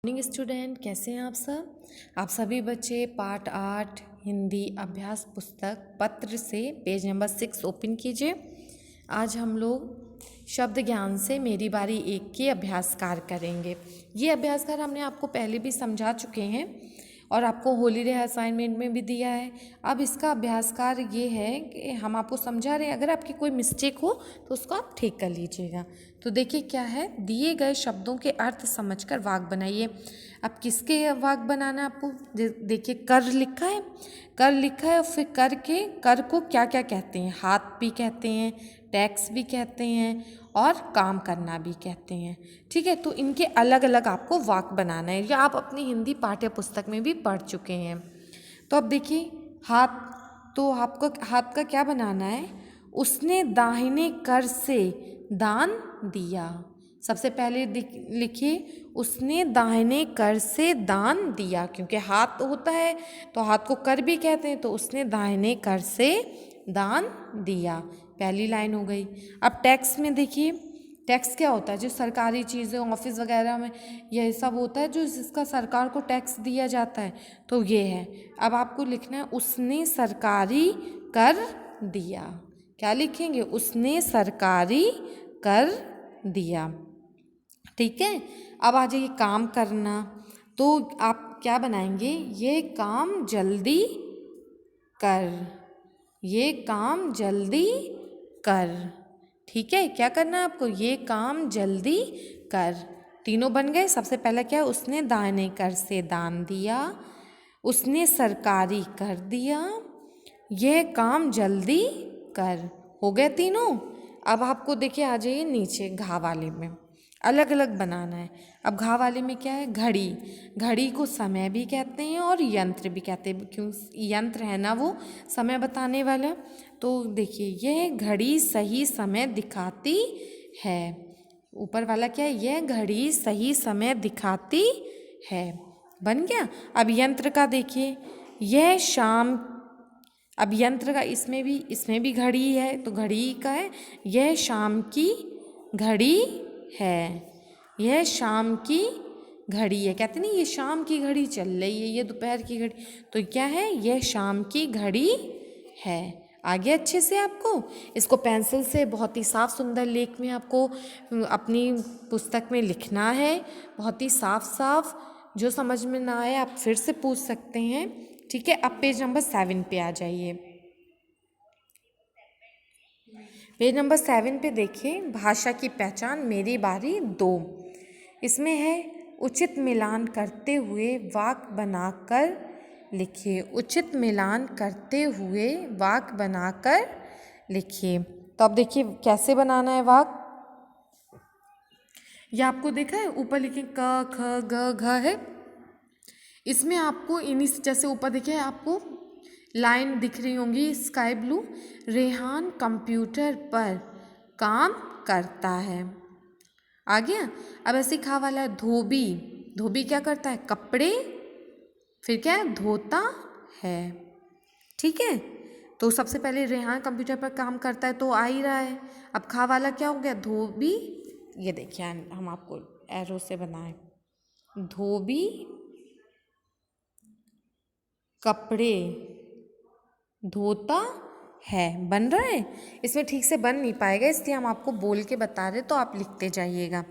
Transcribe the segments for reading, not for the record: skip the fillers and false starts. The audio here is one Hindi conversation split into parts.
मॉर्निंग स्टूडेंट, कैसे हैं आप सब। आप सभी बच्चे पार्ट 8 हिंदी अभ्यास पुस्तक पत्र से पेज नंबर 6 ओपन कीजिए। आज हम लोग शब्द ज्ञान से मेरी बारी 1 के अभ्यास कार्य करेंगे। ये अभ्यास कार्य हमने आपको पहले भी समझा चुके हैं और आपको हॉलीडे असाइनमेंट में भी दिया है। अब इसका अभ्यास कार्य ये है कि हम आपको समझा रहे हैं, अगर आपकी कोई मिस्टेक हो तो उसको आप ठीक कर लीजिएगा। तो देखिए क्या है, दिए गए शब्दों के अर्थ समझकर वाक्य बनाइए। अब किसके वाक्य बनाना है आपको, देखिए कर लिखा है, कर लिखा है और फिर कर को क्या क्या कहते हैं, हाथ भी कहते हैं, टैक्स भी कहते हैं और काम करना भी कहते हैं। ठीक है, तो इनके अलग अलग आपको वाक्य बनाना है, या आप अपनी हिंदी पाठ्य पुस्तक में भी पढ़ चुके हैं। तो अब देखिए हाथ, तो आपको हाथ का क्या बनाना है, उसने दाहिने कर से दान दिया। सबसे पहले लिखिए उसने दाहिने कर से दान दिया, क्योंकि हाथ होता है तो हाथ को कर भी कहते हैं, तो उसने दाहिने कर से दान दिया, पहली लाइन हो गई। अब टैक्स में देखिए, टैक्स क्या होता है, जो सरकारी चीज़ें ऑफिस वगैरह में यह सब होता है जो जिसका सरकार को टैक्स दिया जाता है, तो ये है। अब आपको लिखना है उसने सरकारी कर दिया। क्या लिखेंगे, उसने सरकारी कर दिया। ठीक है, अब आ जाइए काम करना। तो आप क्या बनाएंगे, ये काम जल्दी कर, ये काम जल्दी कर। ठीक है, क्या करना है आपको, ये काम जल्दी कर। तीनों बन गए। सबसे पहला क्या है, उसने दाहिने कर से दान दिया, उसने सरकारी कर दिया, यह काम जल्दी कर। हो गए तीनों। अब आपको देखिए आ जाइए नीचे घा वाले में, अलग अलग बनाना है। अब घा वाले में क्या है, घड़ी, घड़ी को समय भी कहते हैं और यंत्र भी कहते हैं, क्यों यंत्र है ना वो समय बताने वाला। तो देखिए यह घड़ी सही समय दिखाती है। ऊपर वाला क्या है, यह घड़ी सही समय दिखाती है, बन गया। अब यंत्र का देखिए, यह शाम, अब यंत्र का इसमें भी घड़ी है, तो घड़ी का है, यह शाम की घड़ी है, यह शाम की घड़ी है। कहते नहीं ये शाम की घड़ी चल रही है, ये दोपहर की घड़ी, तो क्या है, यह शाम की घड़ी है। आगे अच्छे से आपको इसको पेंसिल से बहुत ही साफ सुंदर लेख में आपको अपनी पुस्तक में लिखना है, बहुत ही साफ साफ। जो समझ में ना आए आप फिर से पूछ सकते हैं। ठीक है, अब पेज नंबर 7 पे आ जाइए। पेज नंबर 7 पे देखिए, भाषा की पहचान मेरी बारी 2। इसमें है उचित मिलान करते हुए वाक्य बनाकर लिखिए, उचित मिलान करते हुए वाक्य बनाकर लिखिए। तो अब देखिए कैसे बनाना है वाक्य, यह आपको देखा है ऊपर लिखे क ख ग घ है। इसमें आपको इन्हीं जैसे ऊपर देखिए आपको लाइन दिख रही होंगी स्काई ब्लू, रेहान कंप्यूटर पर काम करता है। आ गया। अब ऐसे खा वाला है धोबी, धोबी क्या करता है, कपड़े, फिर क्या है, धोता है। ठीक है, तो सबसे पहले रेहान कंप्यूटर पर काम करता है तो आ ही रहा है। अब खा वाला क्या हो गया, धोबी, ये देखिए हम आपको एरो से बनाए, धोबी कपड़े धोता है, बन रहा है। इसमें ठीक से बन नहीं पाएगा इसलिए हम आपको बोल के बता रहे, तो आप लिखते जाइएगा।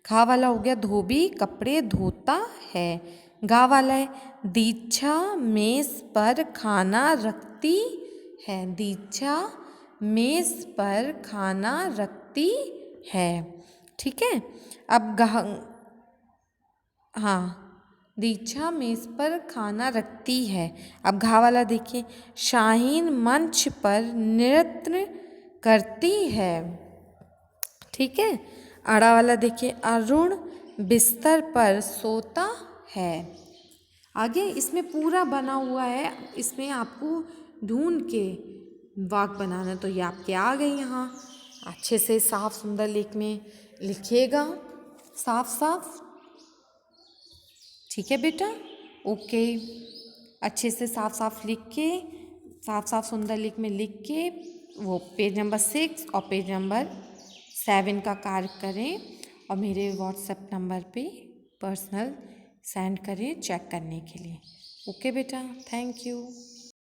खा वाला हो गया धोबी कपड़े धोता है। गा वाला है दीक्षा मेज पर खाना रखती है, दीक्षा मेज पर खाना रखती है। ठीक है, अब हाँ, दीक्षा मेज पर खाना रखती है। अब घा वाला देखिए, शाहीन मंच पर नृत्य करती है। ठीक है, आड़ा वाला देखिए, अरुण बिस्तर पर सोता है। आगे इसमें पूरा बना हुआ है, इसमें आपको ढूंढ के वाक्य बनाना, तो ये आपके आ गए यहाँ। अच्छे से साफ सुंदर लेख में लिखिएगा, साफ साफ। ठीक है बेटा, ओके। अच्छे से साफ साफ लिख के, साफ साफ सुंदर लिख में लिख के वो पेज नंबर 6 और पेज नंबर 7 का कार्य करें और मेरे व्हाट्सएप नंबर पे पर्सनल सेंड करें चेक करने के लिए। ओके बेटा, थैंक यू।